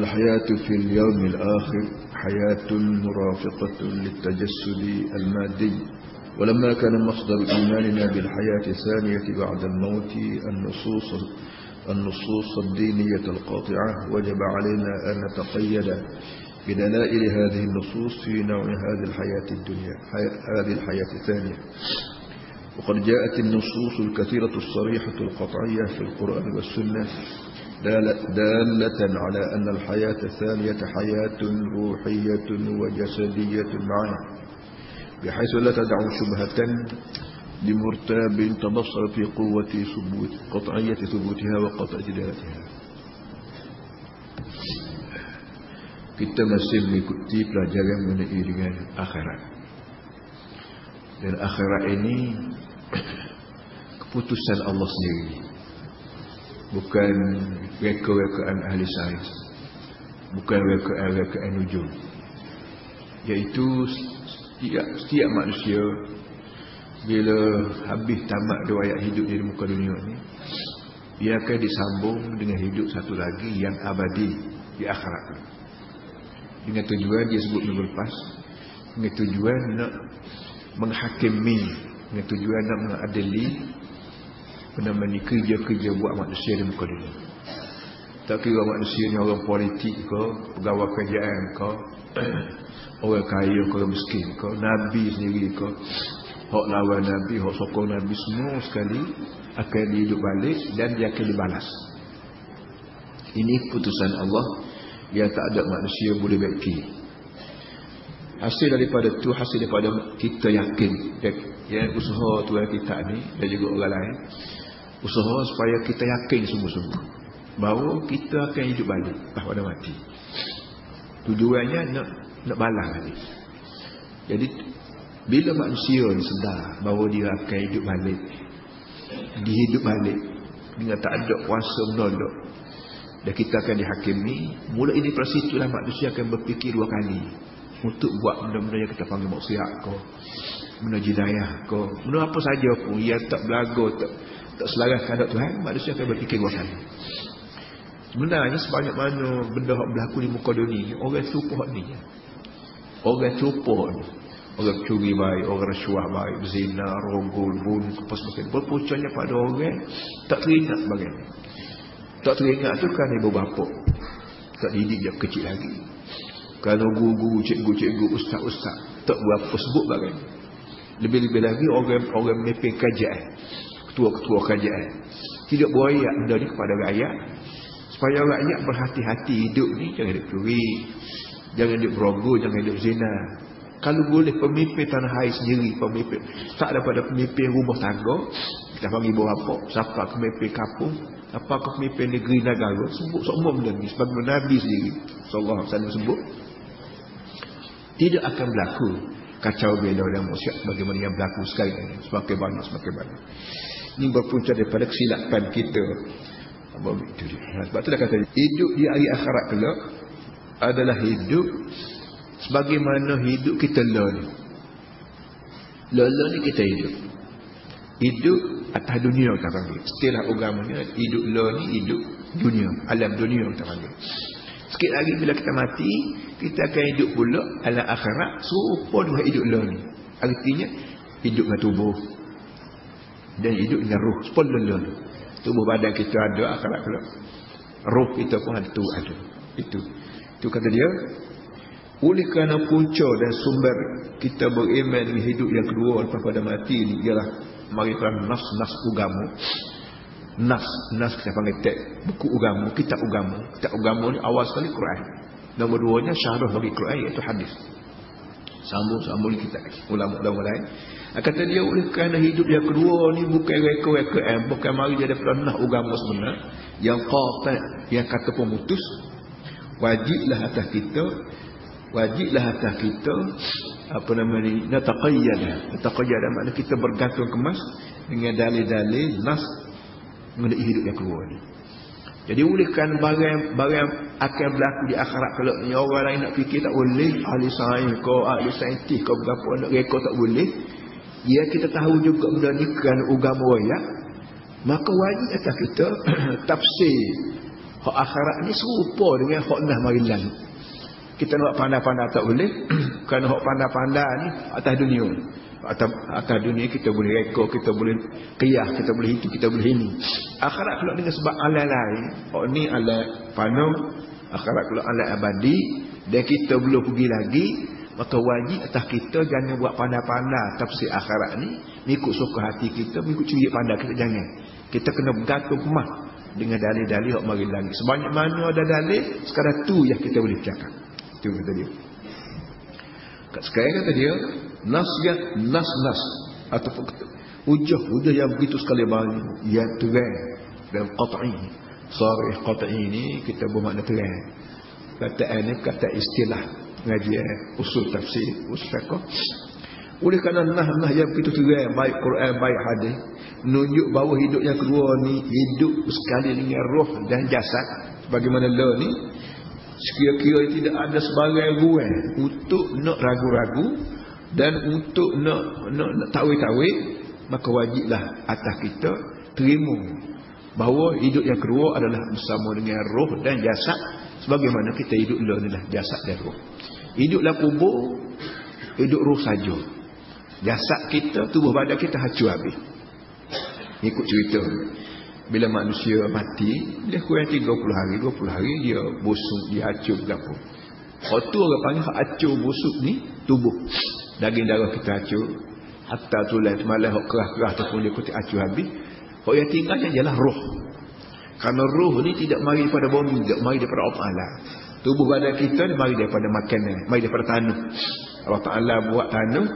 الحياة في اليوم الآخر حياة مرافقة للتجسد المادي. ولما كان مصدر إيماننا بالحياة الثانية بعد الموت النصوص الدينية القاطعة، وجب علينا أن نتقيد بدلائل هذه النصوص في نوع هذه الحياة الدنيا، هذه الحياة الثانية. وقد جاءت النصوص الكثيرة الصريحة القطعية في القرآن والسنة دالة على أن الحياة الثانية حياة روحية وجسدية معا، بحيث لا تدع شبهة لمرتاب تبصر في قوة قطعية ثبوتها وقطع دلالتها. Kita masih mengikuti pelajaran mengenai dengan akhirat. Dan akhirat ini keputusan Allah sendiri, bukan reka-rekaan ahli sains, bukan reka-rekaan nujum. Iaitu setiap manusia bila habis tamat riwayat hidup di muka dunia ini, ia akan disambung dengan hidup satu lagi yang abadi di akhirat. Dengan tujuan dia sebut minggu lepas, dengan tujuan nak menghakimi, dengan tujuan nak mengadili kerja-kerja buat manusia di muka dunia. Tak kira manusia ni orang politik ke, pegawai kerajaan ke, orang kaya ke, orang miskin ke, Nabi sendiri ke, hak lawan Nabi, hak sokong Nabi, semua sekali akan dihidup balik dan dia akan dibalas. Ini keputusan Allah yang tak ada manusia boleh baiki. Hasil daripada itu, hasil daripada kita yakin yang usaha Tuhan kita ni dan juga orang lain, usaha supaya kita yakin sungguh-sungguh bahawa kita akan hidup balik pada mati. Tujuannya nak balas balik. Jadi bila manusia ni sedar bahawa dia akan hidup balik, dihidup balik dengan tak ada kuasa menolak, dan kita akan dihakimi, mula ini pada situlah manusia akan berfikir dua kali untuk buat benda-benda yang kita panggil maksiat ke, benda jinayah ke, benda apa saja pun yang tak belaga, tak selaras kehendak Tuhan, manusia akan berfikir dua kali. Sebenarnya sebanyak mana benda yang berlaku di muka dunia ni, orang serupa ni, orang serupa ni, orang curi baik, orang rasuah baik, zina, rogol, bunuh, apa sebagainya, berpuncanya pada orang tak teringat sebagainya. Tak teringat tu kan ibu bapa tak didik dia kecil lagi. Kalau guru-guru, cikgu-cikgu, ustaz-ustaz tak berapa sebut bagaimana. Lebih-lebih lagi orang memimpin kerajaan, ketua-ketua kerajaan tidak berayak benda ni kepada rakyat, supaya rakyat berhati-hati hidup ni. Jangan hidup curi, jangan hidup berogol, jangan hidup zina. Kalau boleh pemimpin tanah air sendiri, pemimpin tak daripada pemimpin rumah tangga, kita panggil ibu bapa, siapa pemimpin kampung, apakah pemimpin negeri negara, sebut semua benda ni sebab Nabi sendiri sallallahu alaihi wasallam sebut tidak akan berlaku kacau belau dan maksiat bagaimana yang berlaku sekarang ini, semakin banyak. Ini berpunca daripada kesilapan kita. Sebab tu dah kata hidup di hari akhirat kelak adalah hidup sebagaimana hidup kita ni kita hidup atas dunia kita panggil. Istilah agamanya hidup ni hidup dunia, alam dunia kita panggil. Sikit lagi bila kita mati, kita akan hidup pula alam akhirat serupa dengan hidup ni. Artinya hidup dengan tubuh dan hidup dengan roh. Sepuluh tubuh badan kita ada akhirat pula, roh kita pun ada. Itu kata dia, oleh kerana punca dan sumber kita beriman dengan hidup yang kedua lepas pada mati ini ialah marikan nas agama. Nas kita panggil buku agama, kitab agama ni awal sekali Quran. Nombor duanya syarah bagi Quran iaitu hadis. Sambung kitab ulama-ulama lain. Kata dia oleh kerana hidup yang kedua ni bukan reka-rekaan, bukan mari dia daripada nas agama sebenar yang qata, yang kata pemutus. Wajiblah atas kita nataqayyada makna kita bergantung kemas dengan dalil-dalil nas mengenai hidup yang keluar ni. Jadi oleh kerana barang akan berlaku di akhirat kalau ni orang lain nak fikir tak boleh, ahli sains kau, ahli saintis kau berapa nak reka tak boleh. Ya kita tahu juga benda ni kerana agama royak, maka wajib atas kita tafsir Hak akhirat ni serupa dengan hak nah mari lalu. Kita nak pandai-pandai tak boleh. Kerana hak pandai-pandai ni atas dunia. Atas dunia kita boleh reka, kita boleh qiyah, kita boleh itu, kita boleh ini. Akhirat pula dengan sebab alam lain. Hak ni alam fana, akhirat pula alam abadi. Dan kita belum pergi lagi, maka wajib atas kita jangan buat pandai-pandai tafsir akhirat ni mengikut suka hati kita, mengikut curi pandai kita, jangan. Kita kena bergantung kemah dengan dalil-dalil hak mari lagi. Sebanyak mana ada dalil, sekadar tu yang kita boleh cakap. Itu kata dia. Sekarang kata dia nas ataupun hujah yang begitu sekali banyak yang terang dan qat'i. Sharih qat'i ni kita bermakna terang. Kataan ni kata istilah ngaji usul tafsir, usul fiqh. Oleh kerana nah yang begitu terang, baik Quran baik hadis, menunjuk bahawa hidup yang kedua ni hidup sekali dengan roh dan jasad. Bagaimana lah ni sekira-kira tidak ada sebarang ruang untuk nak ragu-ragu dan untuk nak tawi-tawi, maka wajiblah atas kita terima bahawa hidup yang kedua adalah bersama dengan roh dan jasad, sebagaimana kita hidup lah adalah jasad dan roh. Hiduplah kubur, hidup roh saja. Jasad kita, tubuh badan kita hancur habis. Ikut cerita, bila manusia mati, dia kurang 30 hari dia busuk, dia hancur berapa. Waktu orang panggil hancur busuk ni tubuh. Daging darah kita hancur, hatta tulang malah hak kerah-kerah tu pun dia kutik hancur habis. Hak yang tinggalnya ialah roh. Kerana roh ni tidak mari daripada bumi, tidak mari daripada Allah Taala. Tubuh badan kita ni mari daripada makanan, mari daripada tanah. Allah Taala buat tanah,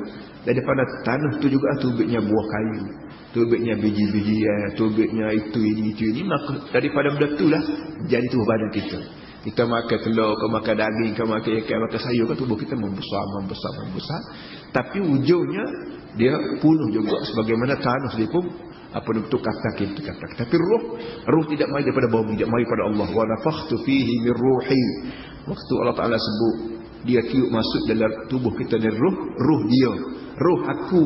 daripada tanah tu juga tubiknya buah kayu, tubiknya biji-bijian, tubiknya itu ini, maka daripada benda itulah jadi tubuh badan kita. Kita makan telur, kau makan daging, kau makan ikan, makan sayur, kan tubuh kita membesar. Tapi ujungnya dia penuh juga sebagaimana tanah sendiri pun apa bentuk kata. Tapi roh tidak mari daripada bumi, tidak mari daripada Allah. Wa nafakhtu fihi min ruhi. Waktu Allah Taala sebut dia tiup masuk dalam tubuh kita ni roh dia. Roh aku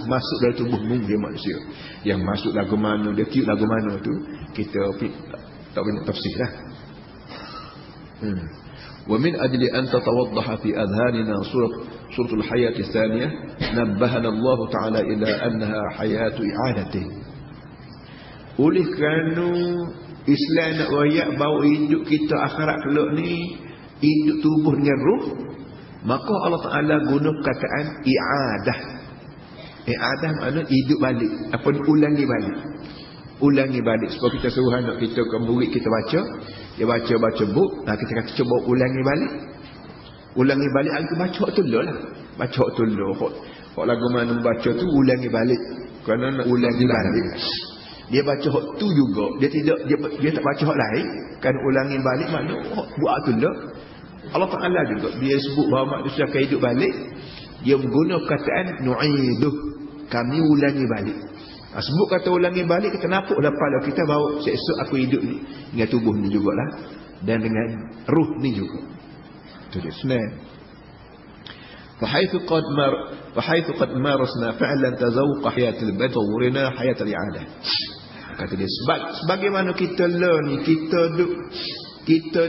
masuk dalam tubuhmu dia manusia. Yang masuk lagu mana, dia tiup lagu mana tu kita tak banyak tafsir dah. ومن أجل أن تتوضح في أذهاننا صورة الحياة الثانية نبهنا الله تعالى إلى أنها حياة إعادة. Oleh kerana Islam nak royak bahawa hidup kita akhirat kelak ni hidup tubuh dengan roh, maka Allah Ta'ala guna perkataan i'adah. I'adah makna hidup balik, apa ulangi balik. Sebab kita suruh anak kita ke murid kita baca, dia baca buk, kita kata cuba ulangi balik. Aku baca hak tulur lah. Baca hak tulur. Hak lagu mana baca tu ulangi balik. Kerana nak ulangi balik. Dia baca hak tu juga. Dia tak baca hak lain. Kan ulangi balik makna buat tulur. Allah Ta'ala juga dia sebut bahawa manusia akan hidup balik, dia menggunakan perkataan nu'iduh, kami ulangi balik. Sebut kata ulangi balik, kita nampak dalam kepala kita bahawa esok aku hidup ni dengan tubuh ni jugalah, dan dengan ruh ni juga. Itu dia senang. فحيث قد مارسنا فعلا تذوق حياة البدورنا حياة الإعادة. Kata dia sebagaimana kita learn ni, kita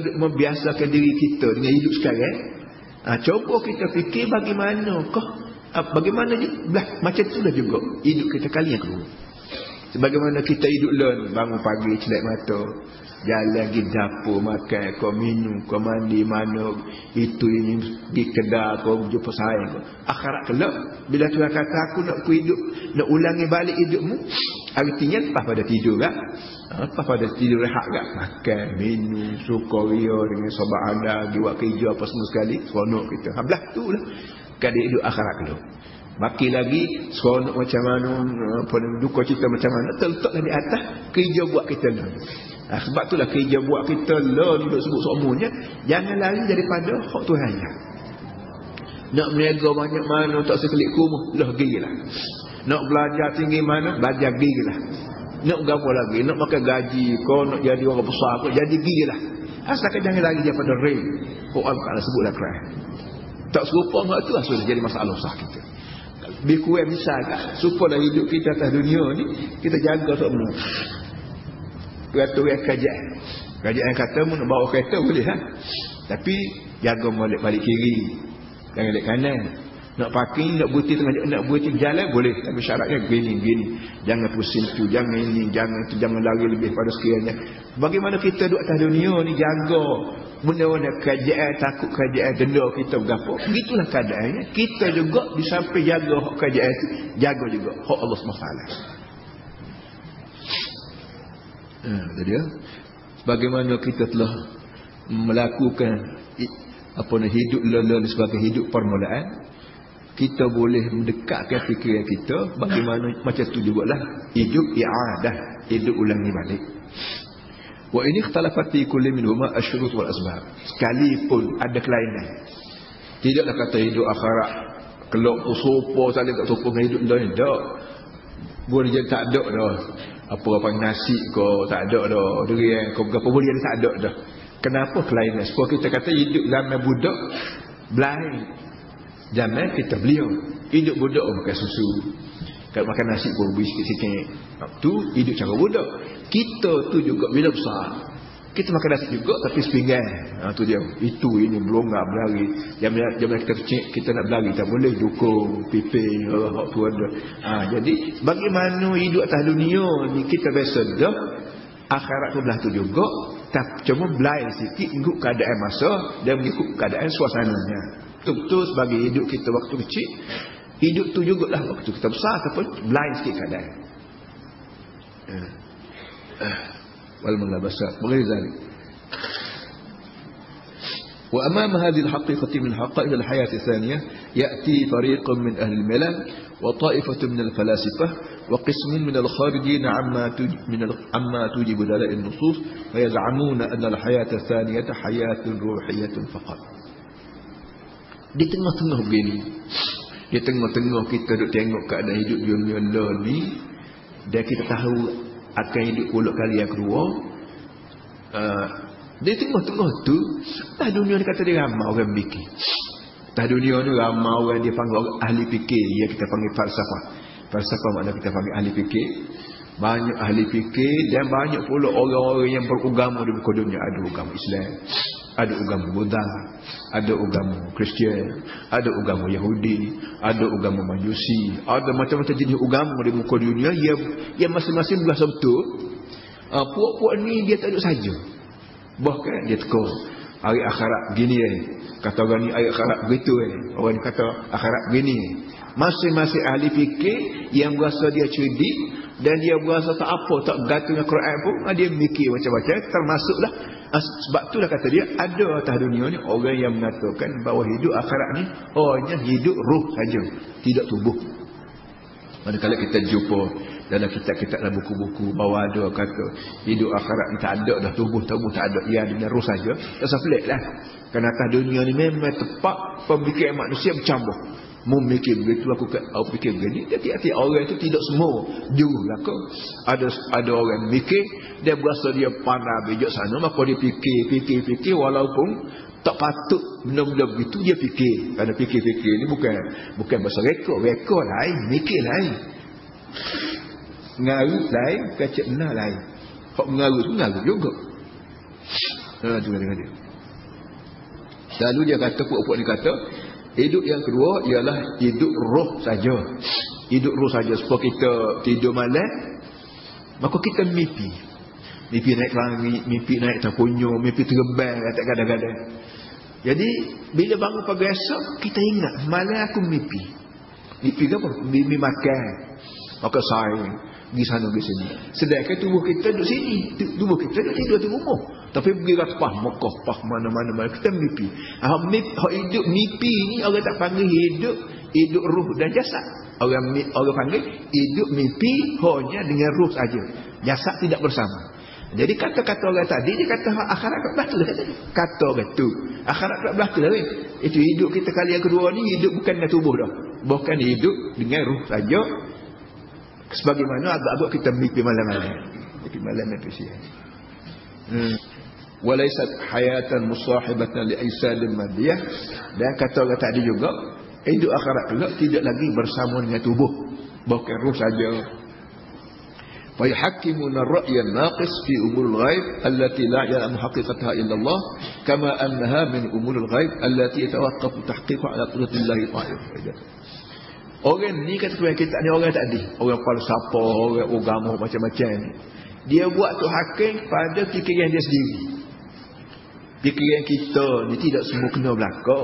duk membiasakan diri kita dengan hidup sekarang. Cuba kita fikir bagaimana macam itulah juga hidup kita kali yang kedua. Sebagaimana kita hidup bangun pagi celak mata, jalan pergi dapur, makan, kau minum, kau mandi mana, itu ini, pergi kedai, kau jumpa sayang kau. Akhirat kelak bila Tuhan kata aku nak hidup, nak ulangi balik hidupmu, artinya lepas pada tidur kan? Lepas pada tidur rehat kan? Makan, minum, sukaria dengan sahabat anda, buat kerja apa semua sekali, seronok kita. Belah tu lah kadang hidup akhirat kelak. Baki lagi seronok macam mana, duka cita macam mana, terletaklah di atas kerja buat kita lah. Sebab itulah kerja buat kita lah duduk sebut semuanya, jangan lari daripada hak Tuhan. Nak berniaga banyak mana, tak sekelik rumah, lah gigilah. Nak belajar tinggi mana, belajar gigilah. Nak berapa lagi, nak makan gaji kau, nak jadi orang besar kau, jadi gigilah. Asalkan jangan lari daripada rel. Quran kalau sebutlah Quran. Tak serupa dengan itu sudah jadi masalah besar kita. Lebih kurang misalkan supaya hidup kita atas dunia ni kita jaga tak benar. Peraturan kerajaan. Kerajaan kata nak bawa kereta boleh lah. Tapi jaga balik kiri. Jangan balik kanan. Nak parking, nak berhenti jalan boleh. Tapi syaratnya gini. Jangan pusing tu, jangan ini, jangan tu, jangan lari lebih pada sekiranya. Bagaimana kita duduk atas dunia ni jaga benda-benda kerajaan, takut kerajaan denda kita berapa. Begitulah keadaannya. Kita juga di samping jaga hak kerajaan tu, jaga juga hak Allah SWT. Itu dia. Bagaimana kita telah melakukan hidup lelaki sebagai hidup permulaan, kita boleh mendekatkan fikiran kita bagaimana macam tu jugalah hidup i'adah, hidup ulangi balik. Wa ini ikhtalafat fi kulli minhuma asy-syurut wal asbab. Sekalipun ada kelainan, tidaklah kata hidup akhirat kelok sopo saling tak sopo dengan hidup dunia dak. Boleh jadi tak ada dah. Apa nasi kau tak ada dah. Durian kau berapa boleh jadi tak ada dah. Kenapa kelainan? Sebab kita kata hidup zaman budak blind. Zaman kita beliau hidup budak makan susu, kalau makan nasi pun sikit-sikit. Tu hidup cara budak. Kita tu juga bila besar kita makan nasi juga tapi sepinggan. Tu dia. Itu ini melonggar berlari. Zaman kita kecil kita nak berlari tak boleh, dukung piping hak tu ada. Jadi bagaimana hidup atas dunia ni kita biasa dah, akhirat tu belah tu juga, tapi cuma blind sikit ikut keadaan masa dan mengikut keadaan suasananya. Betul sebagai hidup kita waktu kecil, hidup tu jugalah waktu kita besar ataupun blind sikit keadaan. Wal mulabasat bagaimana zalik. Wa amam hadhihi al-haqiqah min haqa'iq al-hayat ath-thaniyah ya'ti fariqun min ahli al-milal wa ta'ifatun min al-falasifah wa qismun min al-kharijin amma tujibu dalail an-nusus wa yaz'amuna anna al-hayat ath-thaniyah hayatun ruhiyyatun faqat. Di tengah-tengah begini, di tengah-tengah kita duk tengok keadaan hidup dunia ni, dan kita tahu akan hidup pula kali yang kedua. Di tengah-tengah tu, atas dunia ni kata dia ramai orang fikir. Atas dunia ni ramai orang dia panggil ahli fikir, yang kita panggil falsafah. Falsafah makna kita panggil ahli fikir. Banyak ahli fikir dan banyak pula orang-orang yang beragama di muka dunia. Ada agama Islam, ada agama Buddha, ada agama Kristian, ada agama Yahudi, ada agama Majusi, ada macam-macam jenis agama di muka dunia yang masing-masing berasa betul. Puak-puak ni dia tak duduk saja. Bahkan dia tekor hari akhirat gini kata orang ni hari akhirat begitu orang ni kata akhirat begini. Masing-masing ahli fikir yang berasa dia cerdik dan dia berasa tak apa, tak bergantung dengan Quran pun, dia mikir macam-macam, termasuklah. Sebab itulah kata dia ada atas dunia ni orang yang mengatakan bahawa hidup akhirat ni hanya hidup ruh saja, tidak tubuh. Manakala kita jumpa dalam kitab-kitab dalam buku-buku bahawa ada kata hidup akhirat ni tak ada dah, tubuh tak ada, ia dengan ruh saja. Tak pelik lah. Kerana atas dunia ni memang tepat pemikiran manusia bercampur. Memikir begitu, aku fikir begini. Tiap-tiap orang itu tidak semua diulah kau. Ada orang mikir dia berasa dia pandai bijak sana, maka dia fikir walaupun tak patut benda-benda begitu dia fikir. Kerana fikir-fikir ni bukan bahasa reka lain, mikir lain. Ngaruh lain, kacak benar lain. Hak mengaruh tu ngaruh juga. Juga dengan dia. Lalu dia kata, puak-puak dia kata, hidup yang kedua ialah hidup roh saja. Hidup roh saja. Sebab kita tidur malam, maka kita mimpi. Mimpi naik langit, mimpi naik terpunyung, mimpi terbang, kata kadang-kadang. Jadi, bila bangun pagi esok, kita ingat, malam aku mimpi. Mimpi apa? Mimpi makan. Maka saya pergi sana, pergi sini. Sedangkan tubuh kita duduk sini. Tubuh kita duduk tidur di rumah. Tapi pergi Pah, Mekah, Pah, mana-mana. Kita mimpi. Hidup mimpi ni orang tak panggil hidup ruh dan jasad. Orang panggil hidup mimpi hanya dengan ruh saja. Jasad tidak bersama. Jadi kata-kata orang tadi, dia kata akhirat tak betul. Kata orang tu. Akhirat tak betul. Itu hidup kita kali yang kedua ni, hidup bukan dengan tubuh dah. Bukan hidup dengan ruh saja. Sebagaimana agak-agak kita mimpi malam-malam. Mimpi malam, mimpi siang. Walaysat hayatan musahibatan li'aisadil madiyah. Dan kata orang tadi juga, hidup akhirat juga tidak lagi bersama dengan tubuh, bukan ruh saja. فيحكمون الرأي الناقص في أمور الغيب التي لا يعلم حقيقتها إلا الله كما أنها من أمور الغيب التي يتوقف تحقيقها على قدرة الله تعالى. Orang ni kata kita ni orang tak adil, orang falsafah, orang agama macam-macam ni. Dia buat tu hakim pada fikiran dia sendiri. Fikiran kita ni tidak semua kena belaka.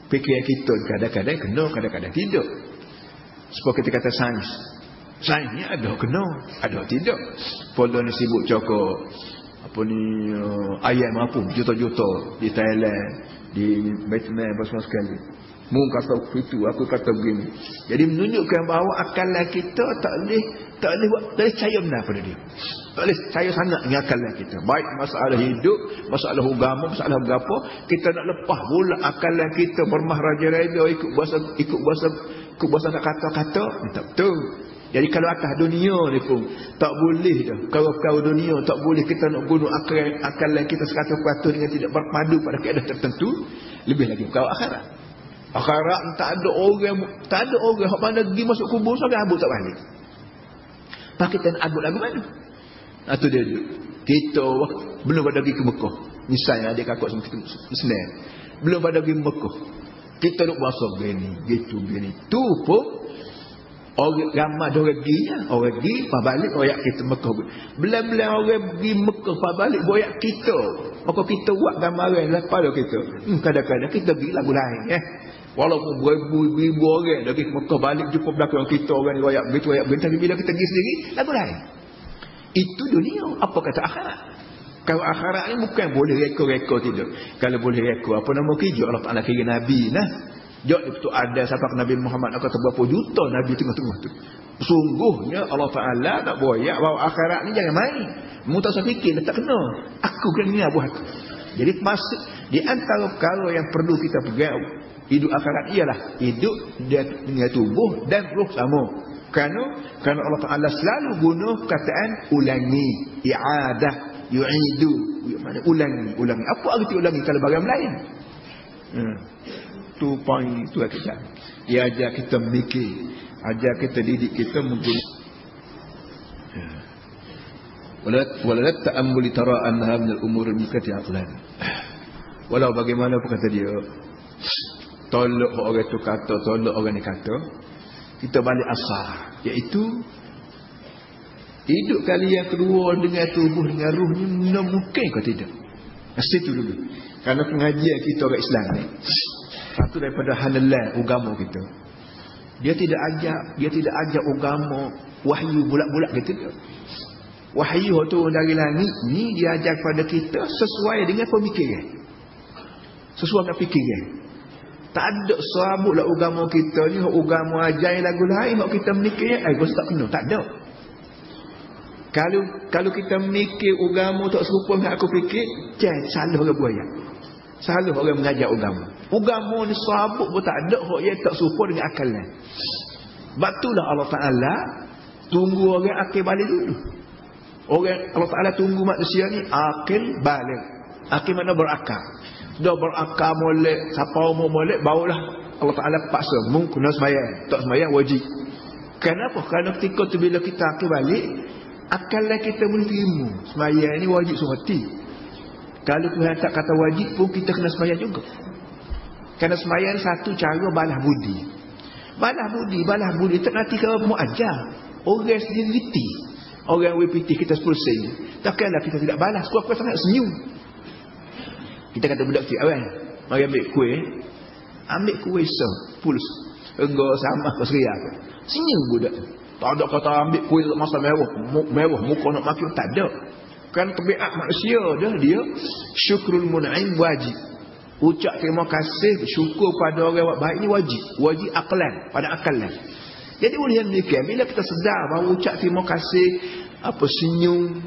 Fikiran kita kadang-kadang kena, kadang-kadang tidak. Sebab kita kata sains. Sains ni ada kena, ada tidak. Pola ni sibuk cakap apa ni ayam apa juta-juta di Thailand, di Vietnam besar sekali. Mu kata itu, aku kata begini. Jadi menunjukkan bahawa akalan kita tak boleh percaya benar pada dia. Tak boleh percaya sangat dengan akalan kita. Baik masalah hidup, masalah agama, masalah apa, kita nak lepas pula akalan kita bermahraja-raja ikut bahasa kata-kata, tak betul. Jadi kalau atas dunia ni pun tak boleh dah. Kalau dunia tak boleh kita nak guna akalan kita 100% dengan tidak berpadu pada keadaan tertentu, lebih lagi kalau akhirat. Akhirat tak ada orang hak mana pergi masuk kubur sampai habis tak balik. Pak kita nak abut lagu mana? Itu dia. Kita belum pada pergi ke Mekah. Misalnya adik kakak sama kita Islam. Belum pada pergi Mekah. Kita nak bahasa begini. Tu pun orang ramai orang pergi pas balik royak kita Mekah. Belah-belah orang pergi Mekah pas balik royak kita. Maka kita buat gambaran lepas kita. Kadang-kadang kita pergi lagu lain Walaupun beribu orang lagi Mekah balik jumpa belakang kita orang ni royak begitu. Tapi bila kita pergi sendiri lagu lain. Itu dunia. Apa kata akhirat? Kalau akhirat ni bukan boleh reka-reka tidak. Kalau boleh reka apa nama kerja Allah Ta'ala kira Nabi nah. Jok itu ada siapa Nabi Muhammad kata berapa juta Nabi tengah-tengah tu. Sungguhnya Allah Ta'ala tak boyak bahawa akhirat ni jangan main. Mu tak usah fikir tak kena. Aku kena buat aku. Jadi masuk di antara perkara yang perlu kita pegang hidup akhirat ialah hidup dengan tubuh dan roh sama. Kerana Allah Ta'ala selalu guna perkataan ulangi, i'adah, yu'idu. Mana ulangi. Apa arti ulangi kalau barang lain? Tu poin tu kita. Dia ajar kita mikir, ajar kita didik kita menggunakan wala ta'ammuli tara annaha min al-umur al-mukati aqlan. Walau bagaimana pun kata dia, tolak orang tu kata, tolak orang ni kata, kita balik asal, iaitu hidup kali yang kedua dengan tubuh dengan ruh ni mungkin ke tidak? Mesti tu dulu. Kerana pengajian kita orang Islam ni satu daripada halalan agama kita. Dia tidak ajak agama wahyu bulat-bulat gitu. Wahyu tu dari langit ni dia ajar kepada kita sesuai dengan pemikiran. Sesuai dengan fikiran. Tak ada serabutlah agama kita ni, agama ajar lagu lain hak kita mikir kau tak kena, tak ada. Kalau kita mikir agama tak serupa dengan aku fikir, salah orang buaya. Salah orang mengajar agama. Agama ni serabut pun tak ada hak yang tak serupa dengan akalan. Batulah Allah Ta'ala tunggu orang akil balik dulu. Allah Ta'ala tunggu manusia ni akil balik. Akil mana berakal. Dah berakal molek, siapa umur molek, barulah Allah Ta'ala paksa mu kena sembahyang. Tak sembahyang wajib. Kenapa? Kerana ketika tu bila kita akil balik, akalan kita boleh terima sembahyang ni wajib semati. Kalau Tuhan tak kata wajib pun kita kena sembahyang juga. Kerana sembahyang satu cara balas budi. Balas budi tak nanti kalau mu ajar. Orang sendiri reti. Orang WPT kita 10 sen. Takkanlah kita tidak balas. Kuat-kuat sangat senyum. Kita kata budak kecil awal, mari ambil kuih puls. Enggak sama ke seria. Senyum budak. Tak ada kata ambil kuih masa mewah muka nak makin, tak ada. Kan tabiat manusia dia syukrul mun'im wajib. Ucap terima kasih, syukur pada orang yang baik ni wajib. Wajib aklan, pada akalan. Jadi boleh demikian, bila kita sedar bahawa ucap terima kasih, apa senyum,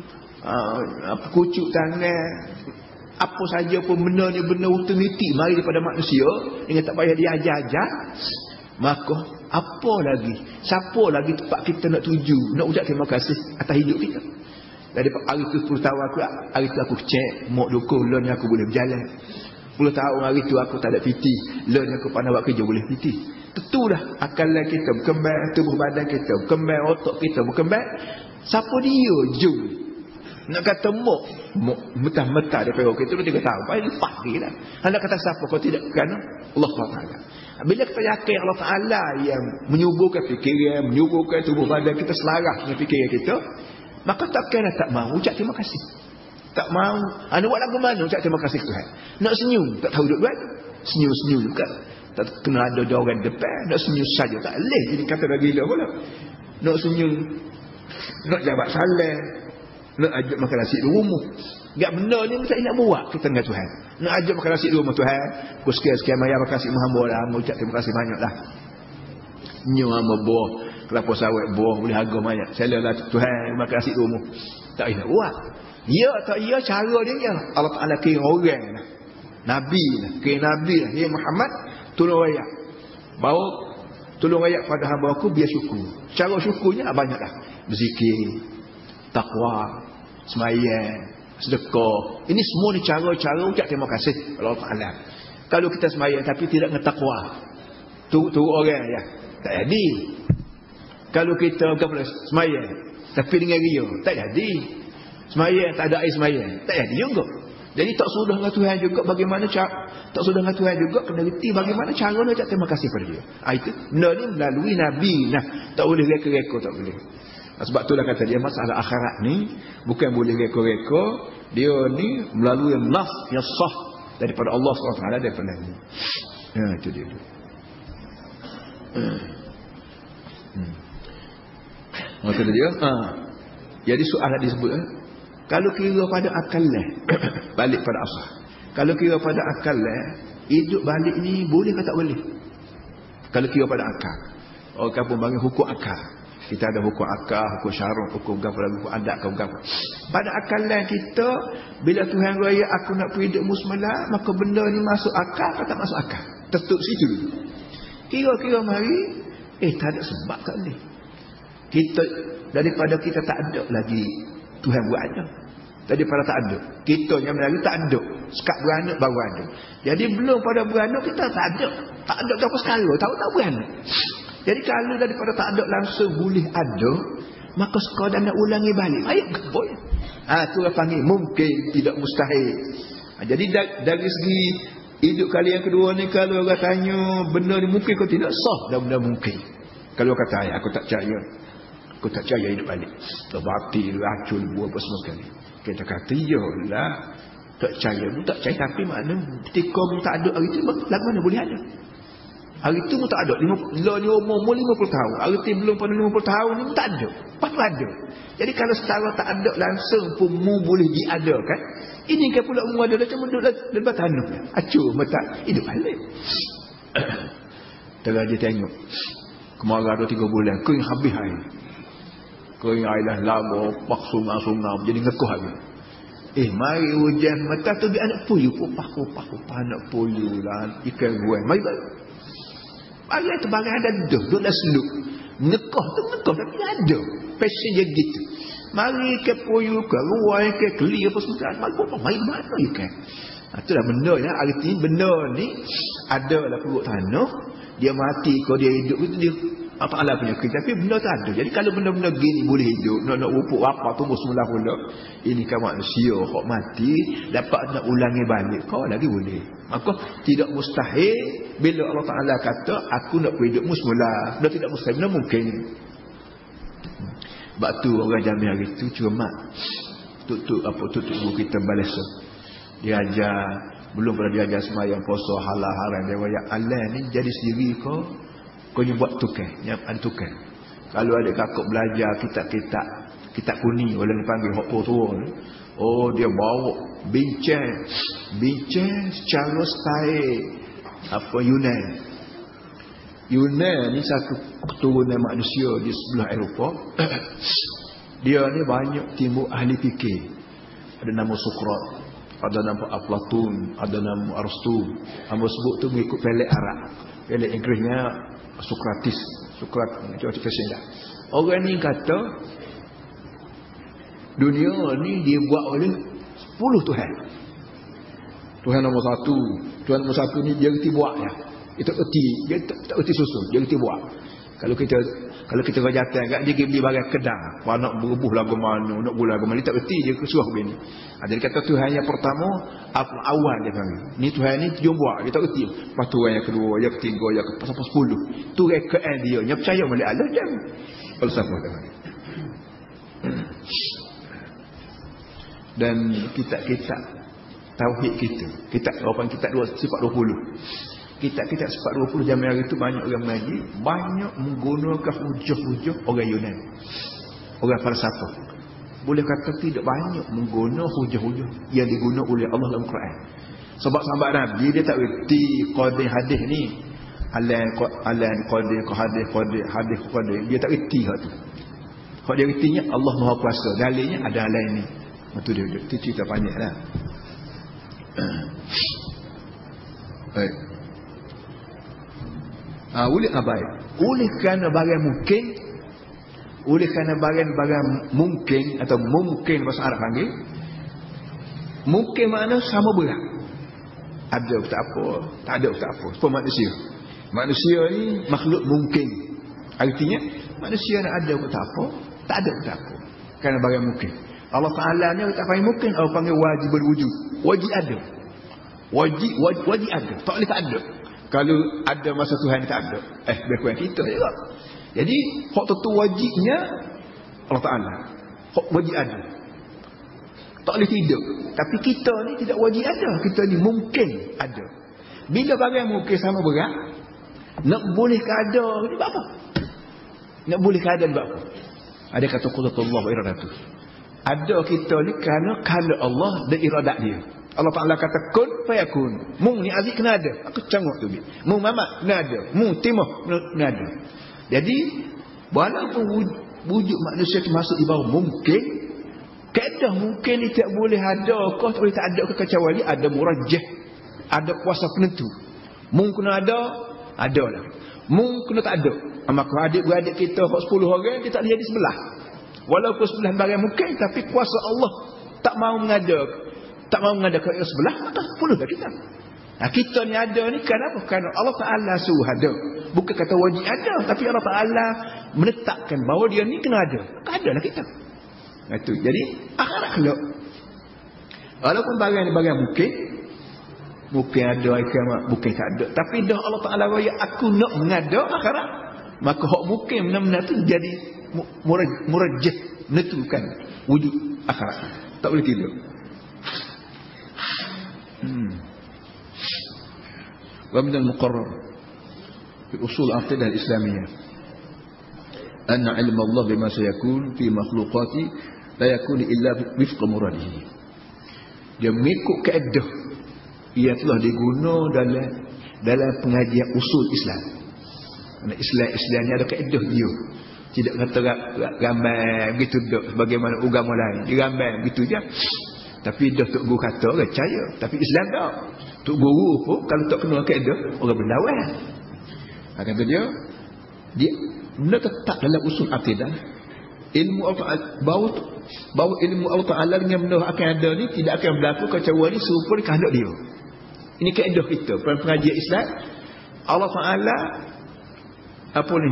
apa kucuk tangan, apa saja pun benda ni benda otomatik mari daripada manusia dengan tak payah dia ajar-ajar, maka apa lagi, siapa lagi tempat kita nak tuju, nak ucap terima kasih atas hidup kita. Dari hari tu 10 tahun hari tu aku cek mak dukung loan aku boleh berjalan. 10 tahun hari tu aku tak ada piti, loan aku pandai buat kerja boleh piti. Tentulah akalan kita berkembang, tubuh badan kita berkembang, otak kita berkembang. Siapa dia jom nak kata mok mentah-mentah daripada orang kita 3 tahun baik lepas lagi dah. Hendak kata siapa kau tidak kerana Allah Taala. Bila kita yakin Allah Taala yang menyuburkan fikiran, menyuburkan tubuh badan kita selaras dengan fikiran kita, maka takkanlah tak mahu ucap terima kasih. Tak mahu nak buat lagu mana ucap terima kasih Tuhan. Nak senyum tak tahu duduk buat. Senyum-senyum juga. Tak kena ada orang depan, nak senyum saja tak boleh. Jadi kata dah gila pula. Nak senyum, nak jabat salam, nak ajak makan nasi di rumah. Gak benda ni tak nak buat kita dengan Tuhan. Nak ajak makan nasi di rumah Tuhan. Aku sekian-sekian mayar makan nasi hamba lah. Mau ucap terima kasih banyak lah. Nyo hamba buah, kelapa sawit buah boleh harga banyak. Saya lah Tuhan makan nasi di rumah. Tak nak buat. Ya tak ya cara dia ya. Allah Taala kira orang lah. Nabi lah, kira Nabi lah. Ya Muhammad, tolong rakyat. Bawa tolong rakyat pada hamba aku biar syukur. Cara syukurnya banyak dah. Berzikir, takwa, sembahyang, sedekah. Ini semua ni cara-cara ucap terima kasih Allah Taala. Kalau kita sembahyang tapi tidak ngetakwa, tu orang ya. Tak jadi. Kalau kita sembahyang tapi dengan ria, tak jadi. Sembahyang tak ada air sembahyang, tak jadi juga. Jadi tak sudah dengan Tuhan juga bagaimana cara, tak sudah dengan Tuhan juga kena reti bagaimana cara nak ucap terima kasih pada dia. Itu benda ni melalui Nabi. Nah, tak boleh reka-reka, tak boleh. Sebab itulah kata dia masalah akhirat ni bukan boleh reka-reka, dia ni melalui nas yang sah daripada Allah SWT daripada Nabi. Ya, itu dia. Maka dia jadi soalan disebut kalau kira pada akalan balik pada asal. Kalau kira pada akalan hidup balik ni boleh ke tak boleh? Kalau kira pada akal. Orang kampung bagi hukum akal. Kita ada hukum akal, hukum syarah, hukum gapo lagi, hukum adat, hukum gapo. Pada akalan kita bila Tuhan raya aku nak pergi hidup musmalah, maka benda ni masuk akal atau tak masuk akal? Tertutup situ dulu. Kira-kira mari tak ada sebab tak boleh. Kita daripada kita tak ada lagi Tuhan buat ada. Daripada tak ada. Kita yang lagi tak ada. Sekat beranak baru ada. Jadi belum pada beranak kita tak ada. Tak ada apa sekali. Tahu-tahu beranak. Jadi kalau daripada tak ada langsung boleh ada, maka sekadar nak ulangi balik. Ayat boleh. Itu orang panggil mungkin tidak mustahil. Jadi dari segi hidup kali yang kedua ni kalau orang tanya benda ni mungkin kau tidak sah dan benda mungkin. Kalau kata aku tak percaya. Aku tak percaya hidup balik. Terbakti, racun, buah apa semua sekali. Kita kata, iyalah. Tak percaya. Tak percaya tapi makna ketika mu tak ada hari itu, lagu mana boleh ada? Hari itu mu tak ada. Lah ni umur 50 tahun. Hari itu belum pada 50 tahun ni mu tak ada. Lepas tu ada. Jadi kalau setara tak ada langsung pun mu boleh diadakan. Ini kan pula mu ada macam duduk lebat tanah. Acuh, mata hidup balik. Terus dia tengok. Kemarin ada 3 bulan. Kau yang habis hari. Kau yang air lama, pak sungai-sungai, jadi ngekuh habis. Mari hujan, mata tu dia anak puyuh, kupah, anak puyuh lah, ikan guai. Mari balik. Balik tu balik ada duduk dah seluk. Ngekuh tu ngekuh, tapi ada. Passion je gitu. Mari ke puyuh, ke guai, ke keli, apa semua. Mari kupah, mari mana ikan. Itulah benda ya. Arti benda ni adalah perut tanah. Dia mati, kalau dia hidup itu dia apa Allah punya kerja. Tapi benda tak ada. Jadi kalau benda-benda gini boleh hidup, nak rupuk apa tumbuh semula pula, ini kan manusia kok mati dapat nak ulangi balik, kau lagi boleh. Maka tidak mustahil bila Allah Taala kata aku nak hidupmu semula. Benda tidak mustahil, benda mungkin. Sebab tu orang Jamil hari tu cuma tutup guru kita balesa. Dia ajar belum pernah diajar semayang puasa halal haram dia waya Allah ni jadi sendiri kau ni buat tukar nyampan tukar. Kalau ada kakak belajar kitab kuning orang dipanggil hok tua ni, dia bawa bincang secara style apa Yunan ni satu keturunan manusia di sebelah Eropah. Dia ni banyak timbul ahli fikir. Ada nama Sokrat, ada nama Aflatun, ada nama Aristo. Hamba sebut tu mengikut pelek Arab. Pelek Inggerisnya Sokratis. Sokrat macam version dah. Orang ni kata dunia ni dia buat oleh 10 Tuhan. Tuhan nombor 1. Tuhan nombor 1 ni dia reti buat ya. Dia tak erti, dia tak erti susun, dia erti buat. Kalau kita rajatan kat dia beli barang kedai, kalau nak berebuh lagu mana, nak gula lagu mana, dia tak erti, dia suruh begini. Jadi kata Tuhan yang pertama, awal dia panggil. Ni Tuhan ni dia buat, dia tak erti. Lepas Tuhan yang kedua, yang ketiga, yang sampai 10. Tu rekaan dia, yang percaya balik Allah dia. Falsafah dia panggil. Dan kitab-kitab tauhid kita orang kitab 420. Kitab-kitab 420 zaman hari itu banyak orang mengaji, banyak menggunakan hujah-hujah orang Yunani, orang falsafah. Boleh kata tidak banyak menggunakan hujah-hujah yang digunakan oleh Allah dalam Quran. Sebab sahabat Nabi dia tak reti qadir hadis ni, alan qadir qadir dia tak reti hak tu. Kalau dia retinya Allah Maha Kuasa, dalilnya ada lain ni. Itu dia cerita panjanglah. Baik. Oleh baik. Oleh kerana barang mungkin, oleh kerana barang mungkin atau mungkin bahasa Arab panggil, mungkin makna sama berat. Ada tak apa, tak ada tak apa. Sebab manusia. Manusia ni makhluk mungkin. Artinya manusia nak ada tak apa, tak ada tak apa. Kerana barang mungkin. Allah Ta'ala ni tak panggil mungkin, Allah panggil wajib berwujud. Wajib ada. Wajib ada. Tak boleh tak ada. Kalau ada masa Tuhan tak ada. Berkuat kita juga. Jadi hak tentu wajibnya Allah Ta'ala. Hak wajib ada. Tak boleh tidak. Tapi kita ni tidak wajib ada. Kita ni mungkin ada. Bila barang mungkin sama berat, nak boleh keada ni apa? Nak boleh keada ni apa? Ada kata qudratullah wa iradatuh. Ada kita ni kerana kehendak Allah dan iradat dia. Allah Ta'ala kata kun fayakun. Mung ni azik kena ada. Aku canguk tu. Mung mamak kena ada. Mung timah kena ada. Jadi walaupun wujud manusia itu masuk di bawah mungkin, kaedah mungkin ni tak boleh ada kau tak boleh tak ada kecuali ada murajjah, ada kuasa penentu. Mung kena ada lah. Mung kena tak ada. Maka adik-beradik kita 10 orang kita tak jadi sebelah. Walaupun sebelah barang mungkin, tapi kuasa Allah tak mau mengadakan yang sebelah, maka 10 dah kita. Nah, kita ni ada ni kenapa? Kerana Allah Ta'ala suruh ada. Bukan kata wajib ada, tapi Allah Ta'ala menetapkan bahawa dia ni kena ada. Maka ada lah kita. Nah, itu. Jadi akhirat kelak, walaupun barang mungkin ada kiamat, mungkin tak ada, tapi dah Allah Ta'ala raya aku nak mengada akhirat, maka hak mungkin benar-benar tu jadi murajjah, menentukan wujud akhirat. Tak boleh tidak. Wa min al-muqarrar fi usul al-aqidah al-islamiyah anna ilma Allah bima sayakun fi makhluqati la yakun illa wifqa muradihi. Dia mengikut kaedah ia telah digunakan dalam pengajian usul Islam. Islam ni ada kaedah dia. Tidak kata ramai begitu dak sebagaimana agama lain. Dia ramai begitu je. Tapi dah tok guru kata orang percaya. Tapi Islam tak. Tok guru pun kalau tak kena kaedah orang berlawan. Kata dia benda tetap dalam usul akidah. Ilmu Allah bahawa ilmu Allah Ta'ala dengan benda akan ada ni tidak akan berlaku kecuali serupa kehendak dia. Ini kaedah kita pengajian Islam. Allah Ta'ala apa ni?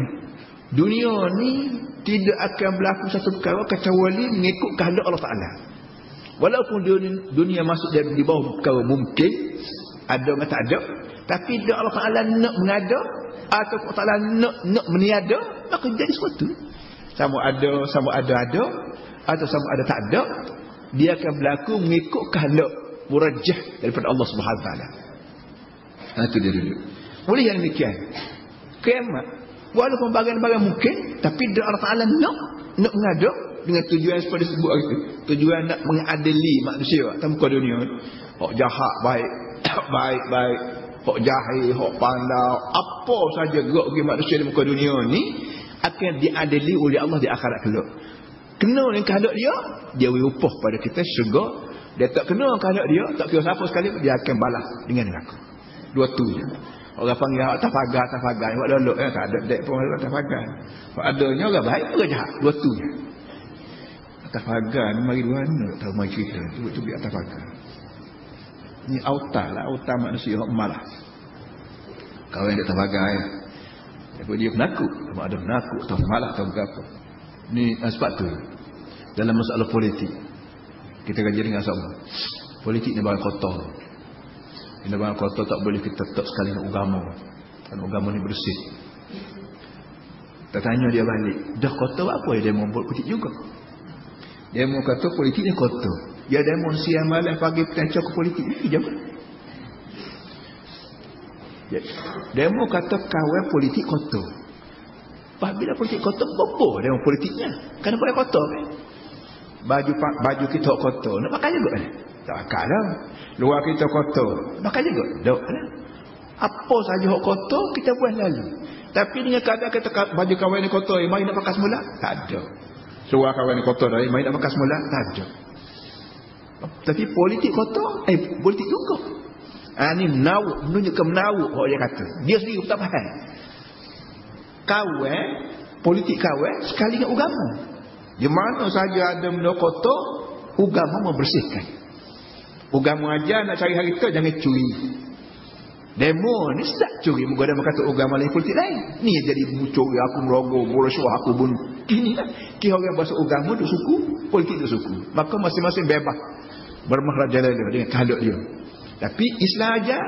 Dunia ni tidak akan berlaku satu perkara kecuali mengikut kehendak Allah Ta'ala. Walaupun dunia masuk di bawah perkara mungkin, ada atau tak ada, tapi dia Allah Ta'ala nak mengada atau Allah Ta'ala nak meniada, maka jadi sesuatu. Sama ada atau sama ada tak ada, dia akan berlaku mengikut kehendak murajjah daripada Allah Subhanahu Wa Ta'ala. Itu dia dulu. Boleh yang demikian. Kiamat walaupun barang-barang mungkin, tapi Allah Ta'ala nak mengada dengan tujuan seperti sebut itu. Tujuan nak mengadili manusia atas muka dunia. Hak jahat baik, hak jahil, hak pandai, apa saja gerak bagi manusia di muka dunia ni akan diadili oleh Allah di akhirat kelak. Kena dengan kehendak dia beri upah pada kita syurga. Dia tak kena dengan kehendak dia, tak kira siapa sekali, dia akan balas dengan neraka. Dua tu je. Orang panggil atas pagar. Buat dolok tak ada dek pun atas pagar. Kalau adanya orang baik, orang jahat. Dua tu je. Atas pagar ni mari mana tahu mai cerita. Tu biar atas pagar. Ni autar lah, autar manusia hak malas. Kawan dia tak bagai. Dia menakut. Ada menakut atau malah atau berapa. Ni sebab tu dalam masalah politik kita kaji dengan sama. Politik ni barang kotor. Ini barang kotor, tak boleh kita letak sekali dengan agama. Kerana agama ni bersih. Tak tanya dia balik, dah kotor apa ya dia mau buat politik juga. Dia mau kata politik ni kotor. Dia demo siang malam pagi petang ke politik ni je. Dia mau kata kawan politik kotor. Bila politik kotor, bobo dia mau politiknya. Kenapa boleh kotor kan? Baju kita kotor, nak pakai juga kan? Tak pakai dah. Luar kita kotor, pakai juga. Tak kan? Apa saja hak kotor kita buat lalu. Tapi dengan keadaan kita baju kawan ni kotor, mai nak pakai semula? Tak ada. Luar kawan ni kotor dah, mai nak pakai semula? Tak ada. Tapi politik kotor, politik juga. Ni menawuk, menunjukkan menawuk orang dia kata. Dia sendiri tak faham. Kawan, politik kawan sekali dengan agama. Di mana saja ada benda kotor, agama membersihkan. Agama aja nak cari harta jangan curi. Demo ni tak curi, muka dia berkata agama lain politik lain. Ni jadi curi, aku merogok, merasuah, aku bunuh. Ini lah. Kira orang bahasa agama duk suku, politik duk suku. Maka masing-masing bebas bermahrajalela dengan kehendak dia. Tapi Islam aja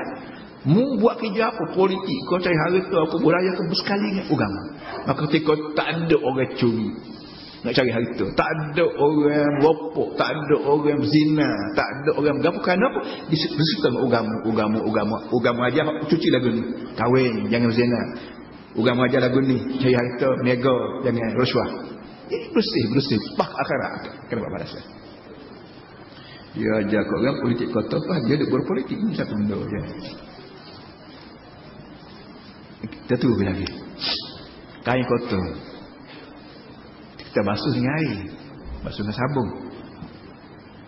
mu buat kerja apa politik, kau cari harta apa budaya kau bersekali dengan agama. Maka ketika tak ada orang curi nak cari harta, tak ada orang merokok, tak ada orang zina, tak ada orang berapa, kenapa? Disertai agama aja cuci lagu ni, kahwin jangan zina, agama aja lagu ni, cari harta mega jangan rasuah. Ini bersih pak akhirat. Kenapa balasan? Dia ajar kat orang politik kotor apa, dia duk berpolitik ni satu benda je. Kita tunggu lagi. Kain kotor kita basuh dengan air, basuh dengan sabun.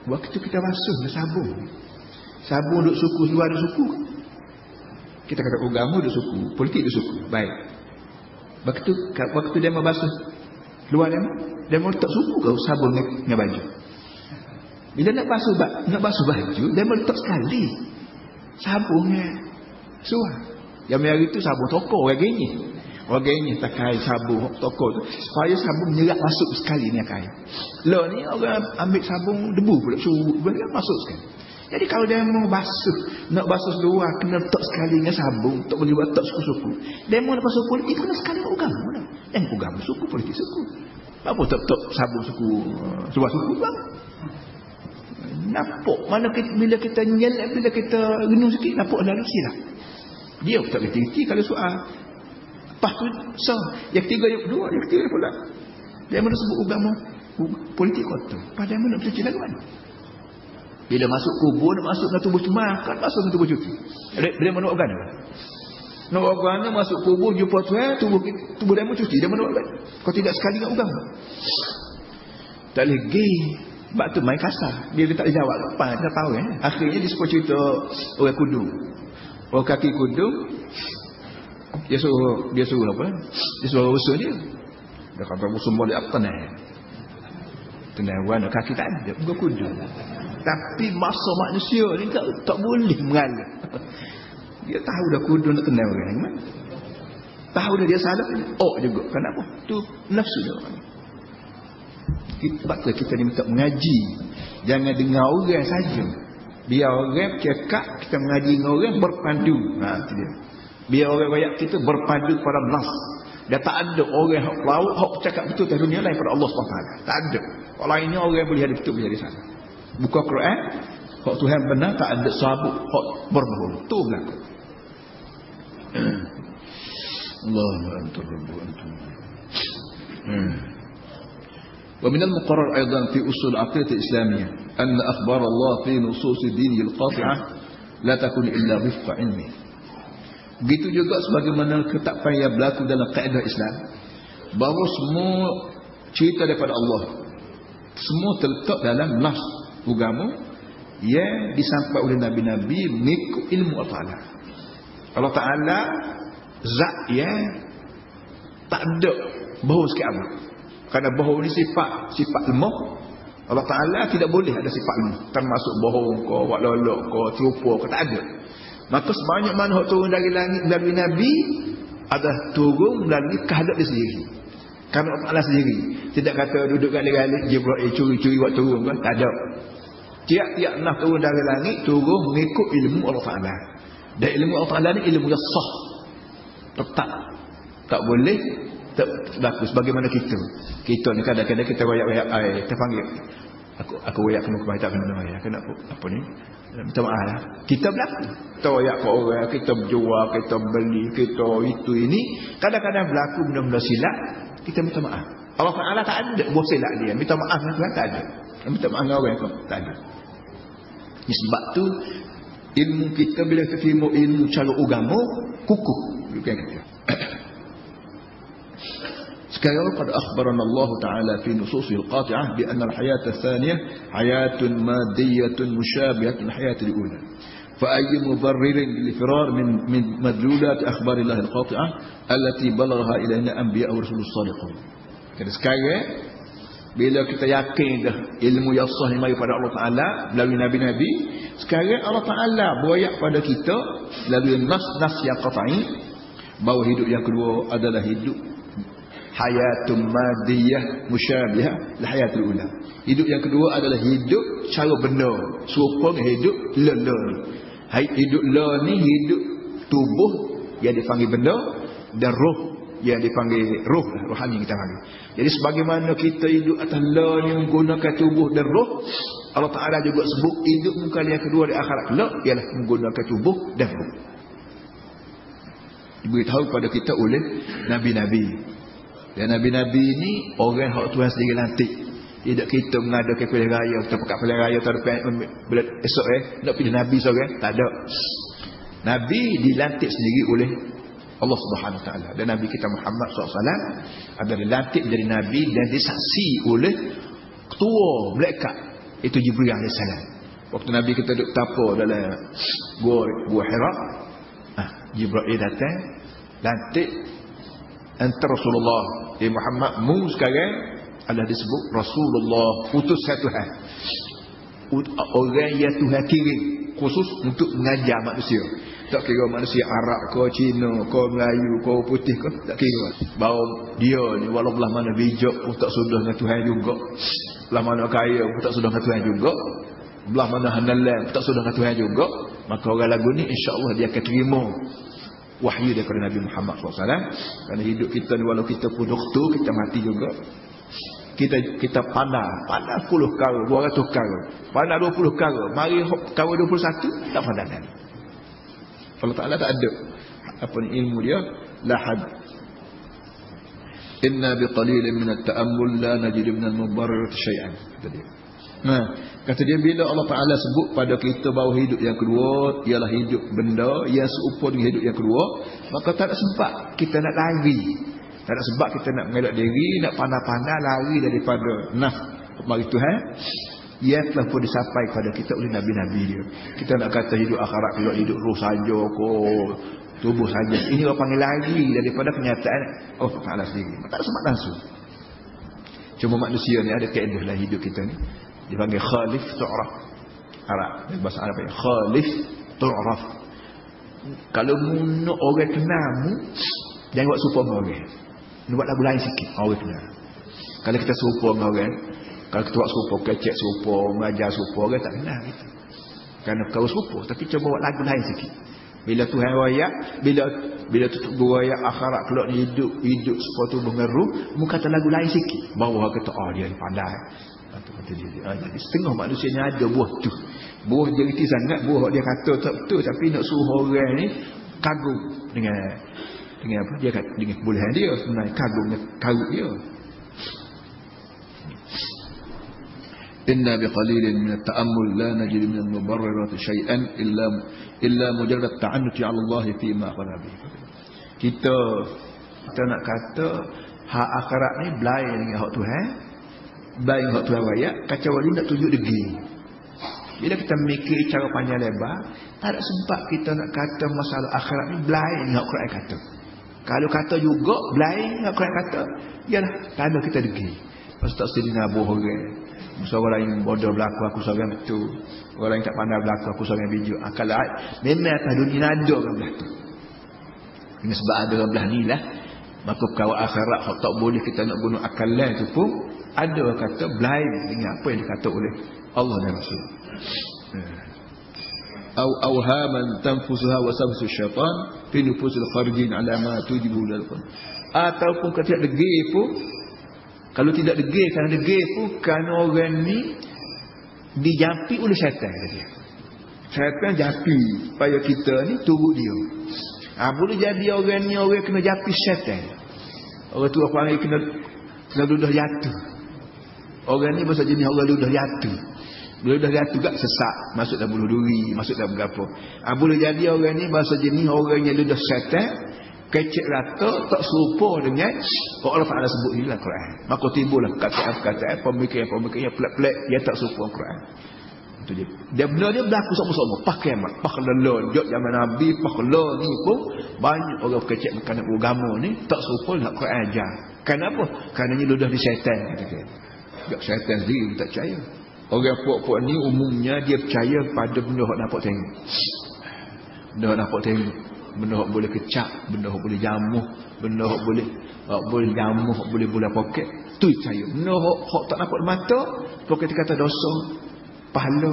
Waktu kita basuh dengan sabun duk suku, luar duk suku. Kita kata agama duk suku, politik duk suku. Baik. Waktu dia mau basuh luar dia mau letak suku ke sabun dengan baju. Bila nak basuh baju, dia mau letak sekali sabunnya suar. Yang hari itu sabun toko orang gini tak kait sabun toko tu supaya sabun menyerap masuk sekali ni kain. Lo ni orang ambil sabun debu pula suruh masuk sekali. Jadi kalau dia mau nak basuh luar kena letak sekali dengan sabun, tak boleh buat letak suku-suku. Dia mau nak basuh politik kena sekali agama dah. Yang agama suku, politik suku. Apa tak sabun suku, suara suku bang. Nampak mana bila kita nyelak, bila kita renung sikit nampak lalu silap. Dia tak kerti kalau soal. Lepas tu yang ketiga, yang kedua, yang ketiga pula. Dia mana sebut agama politik kotor. Padahal mana cuci lagu mana? Bila masuk kubur, nak masuk ke tubuh makan, masuk ke tubuh cuci. Dia mana organ? Nak organ masuk kubur jumpa Tuhan, tubuh dia cuci. Dia mana organ? Kau tidak sekali dengan agama. Tak boleh gay. Sebab tu main kasar. Dia tak jawab apa, tak tahu Akhirnya dia sebut cerita orang kudung. Orang kaki kudung, dia suruh apa? Dia suruh usul dia. Dia kata usul boleh apa tenang warna kaki tak ada, bukan kudung. Tapi masa manusia ni tak boleh mengalah. Dia tahu dah kudung nak tenang orang kan? Tahu dah dia salah. Juga. Kenapa? Tu nafsu dia orang. Sebab tu kita diminta mengaji. Jangan dengar orang saja. Biar orang cakap, kita mengaji dengan orang berpandu. Itu dia. Biar orang rakyat kita berpandu pada nas. Dia tak ada orang hak lauk hak cakap betul di dunia lain pada Allah SWT. Tak ada. Kalau lainnya orang boleh ada betul, boleh ada salah. Buka Quran, hak Tuhan benar, tak ada sabuk hak berbohong. Tu berlaku. Allahu antum. ومن المقرر أيضا في أصول العقيدة الإسلامية أن أخبار الله في نصوص دينه القاطعة لا تكون إلا وفق علمه. Begitu juga sebagaimana ketetapan yang berlaku dalam kaedah Islam, bahawa semua cerita daripada Allah semua terletak dalam nas agama yang disampaikan oleh Nabi-Nabi mengikut ilmu Allah Ta'ala. Allah Ta'ala zat yang tak ada bahawa sikit amat. Kerana bohong ni sifat lemah. Allah Ta'ala tidak boleh ada sifat lemah. Termasuk bohong kau, buat lolok kau, terlupa kau, tak ada. Maka sebanyak mana hak turun dari langit melalui Nabi adalah turun melalui kehendak dia sendiri. Kerana Allah sendiri. Tidak kata duduk kat langit Jibril curi-curi buat turun kan? Tak ada. Tiap-tiap nak turun dari langit turun mengikut ilmu Allah Ta'ala. Dan ilmu Allah Ta'ala ni ilmu yang sah. Tetap. Tak boleh tak berlaku sebagaimana kita. Kita ni kadang-kadang kita wayak-wayak air, kita panggil. Aku wayak kena kebaik tak kena wayak. Kena apa ni? Minta maaf lah. Kita berlaku. Kita wayak ke orang, kita berjual, kita beli, kita itu ini. Kadang-kadang berlaku benda-benda silap, kita minta maaf. Allah Ta'ala tak ada buat silap dia. Minta maaf dengan Tuhan tak ada. Minta maaf dengan orang kau tak ada. Ini sebab tu ilmu kita bila kita terima ilmu cara agama kukuh. Bukan kita. Sekarang qad akhbarana Allah Ta'ala fi nususil qati'ah bi anna al-hayat ats-tsaniyah hayatun madiyyatun mushabihatan lil-hayat al-ula. Fa ayyu mubarririn lil-firar min madlulat akhbar Allah al-qati'ah allati balagha ilayna anbiya wa rasulus sadiqun. Jadi sekarang bila kita yakin dah ilmu yang sah yang mari pada Allah Ta'ala melalui nabi-nabi, sekarang Allah Ta'ala buayak pada kita melalui nas-nas yang qat'i bahawa hidup yang kedua adalah hidup hayatun madiyah musyabihah lahayatul ula. Hidup yang kedua adalah hidup cara benda serupa dengan hidup la. Hidup la ni hidup tubuh yang dipanggil benda dan roh yang dipanggil roh, rohani kita panggil. Jadi sebagaimana kita hidup atas la ni menggunakan tubuh dan roh, Allah Ta'ala juga sebut hidup muka yang kedua di akhirat kelak ialah menggunakan tubuh dan roh. Diberitahu pada kita oleh nabi-nabi. Dan nabi-nabi ni orang hak Tuhan sendiri lantik. Tidak kita mengadakan pilihan raya, kita pekat pilihan raya tak ada esok nak pilih nabi seorang, tak ada. Nabi dilantik sendiri oleh Allah Subhanahu Wa Taala. Dan Nabi kita Muhammad SAW adalah dilantik menjadi nabi dan disaksi oleh ketua malaikat itu Jibril AS. Waktu Nabi kita duduk tapa dalam gua Hira, Jibril datang lantik antara Rasulullah Muhammad mu sekarang adalah disebut Rasulullah, utusan Tuhan, orang yang Tuhan kirim khusus untuk mengajar manusia. Tak kira manusia Arab ke Cina ke Melayu ke putih ke, tak kira. Bahawa dia ni walau belah mana bijak pun tak sudah dengan Tuhan juga, belah mana kaya pun tak sudah dengan Tuhan juga, belah mana hanalan pun tak sudah dengan Tuhan juga. Maka orang lagu ni insya-Allah dia akan terima wahyu daripada Nabi Muhammad SAW. Kerana hidup kita ni walau kita pun doktor, kita mati juga. Kita pandai 10 kara, 200 kara, pandai 20 kara, mari kara 21 tak pandai lagi. Allah Ta'ala tak ada apa ni ilmu dia lahad. Inna biqalilin min at-ta'ammul la najid min al-mubarrir syai'an, kata dia. Kata dia bila Allah Ta'ala sebut pada kita bahawa hidup yang kedua ialah hidup benda yang serupa dengan hidup yang kedua, maka tak ada sebab kita nak lari, tak ada sebab kita nak mengelak diri, nak pandai-pandai lari daripada mari Tuhan yang telah pun disampaikan kepada kita oleh Nabi-Nabi dia. Kita nak kata hidup akhirat kalau hidup roh saja ko tubuh saja, ini orang panggil lari daripada kenyataan Allah Ta'ala sendiri. Tak ada sebab langsung. Cuma manusia ni ada kaedah lah hidup kita ni dipanggil khalif tu'raf. Arab, bahasa Arab ni khalif tu'raf. Kalau mu orang kenalmu, jangan buat serupa dengan orang. Nak buat lagu lain sikit, orang kenal. Kalau kita serupa dengan orang, kalau kita buat serupa, kecek serupa, mengajar serupa, orang tak kenal kita. Kerana kau serupa, tapi cuba buat lagu lain sikit. Bila Tuhan rayak, bila tutup rayak akhirat kelak ni hidup sepatu mengeruh, mu kata lagu lain sikit. Bawa kata, oh dia pandai. Kata dia. Jadi setengah manusia ni ada buah tu. Buah dia reti sangat, buah dia kata tak betul, tapi nak suruh orang ni kagum dengan apa dia kata, dengan kebolehan dia, sebenarnya kagum dengan karut dia. Inna biqalilin min at-ta'ammul la najid min al-mubarrirat syai'an illa mujarrad ta'annuti 'ala Allah fi ma qala bi. Kita nak kata hak akhirat ni belai dengan hak Tuhan. Belai dengan hak Tuhan raya, kacau wali nak tunjuk degi. Bila kita mikir cara panjang lebar, tak ada sebab kita nak kata masalah akhirat ni belai dengan Quran kata. Kalau kata juga belai dengan Quran kata, yalah tanda kita degi. Pasal tak sedina buah orang. Orang lain bodoh berlaku, aku seorang betul. Orang lain tak pandai berlaku, aku seorang bijak. Kalau memang atas dunia ada orang belah tu. Ini sebab ada orang belah ni lah. Maka perkara akhirat tak boleh kita nak guna akal lain tu pun ada orang kata blind dengan apa yang dikata oleh Allah dan Rasul. Au awhaman tanfusuha wa sabsu syaitan fi nufusil kharijin ala ma tujibu lalqan. Ataupun ketika degil pun, kalau tidak degil, kerana degil pun kerana orang ni dijampi oleh syaitan dia. Syaitan jampi supaya kita ni turut dia. Boleh jadi orang ni orang kena jampi syaitan. Orang tu apa panggil kena ludah jatuh. Orang ni bahasa jenis orang ludah jatuh. Ludah jatuh gak sesak, masuk dalam buluh duri, masuk dalam berapa. Boleh jadi orang ni bahasa jenis orang yang ludah syaitan, kecek rata tak serupa dengan Allah Taala sebut ni dalam Quran. Maka timbullah kata-kata pemikiran-pemikiran pelik-pelik yang tak serupa Quran. Itu dia. Dia benar dia berlaku sama-sama. Pakai mak, pakai lelon, jok zaman Nabi, pakai lelon ni pun banyak orang kecek makan agama ni tak serupa dengan Quran ajar. Kenapa? Kerana ni ludah di syaitan kata dia. Jok syaitan sendiri tak percaya. Orang puak-puak ni umumnya dia percaya pada benda yang nampak tengok. Benda yang nampak tengok. Benda yang boleh kecap, benda yang boleh jamuh, benda yang boleh jamuh, boleh poket. Tu percaya. Benda yang tak nampak mata, poket kata dosa, pahala,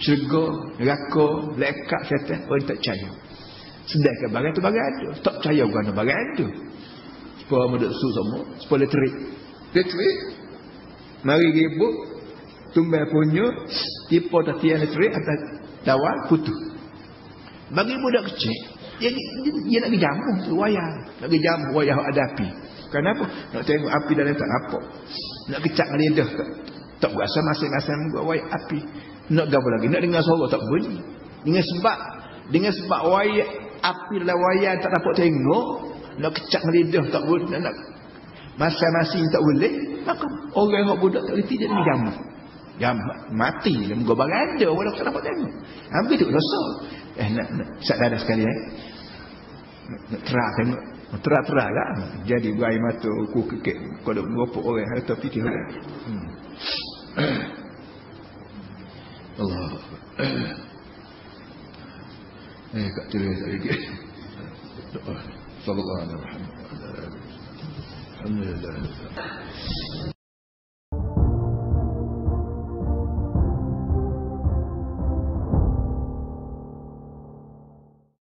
syurga, neraka, malaikat, syaitan, orang tak percaya. Sedangkan barang tu barang ada. Tak percaya kerana barang ada. Supaya muda su semua, supaya letrik. Letrik, mari ribut, tumbal punya, tipu tatian letrik atas dawal, putus. Bagi budak kecil, dia nak pergi jamuh tu wayar. Nak pergi jamuh wayar ada api. Kenapa? Nak tengok api dalam tak nampak. Nak kecak lidah tak berasa masing-masing buat wayar api. Nak gapo lagi? Nak dengar suara tak bunyi. Dengan sebab wayar api dalam wayar tak dapat tengok, nak kecak lidah tak boleh, nak masing-masing tak boleh, maka orang yang budak tak reti dia pergi jamuh. Jamuh mati dia muka barang ada walaupun tak dapat tengok. Habis tu dosa. Nak sadar sekali nak terang tengok, terang lah. Jadi berai mata aku kekek kalau berapa orang ada fikir orang. Allah. Kat tulis lagi. Sallallahu alaihi wasallam. Alhamdulillah.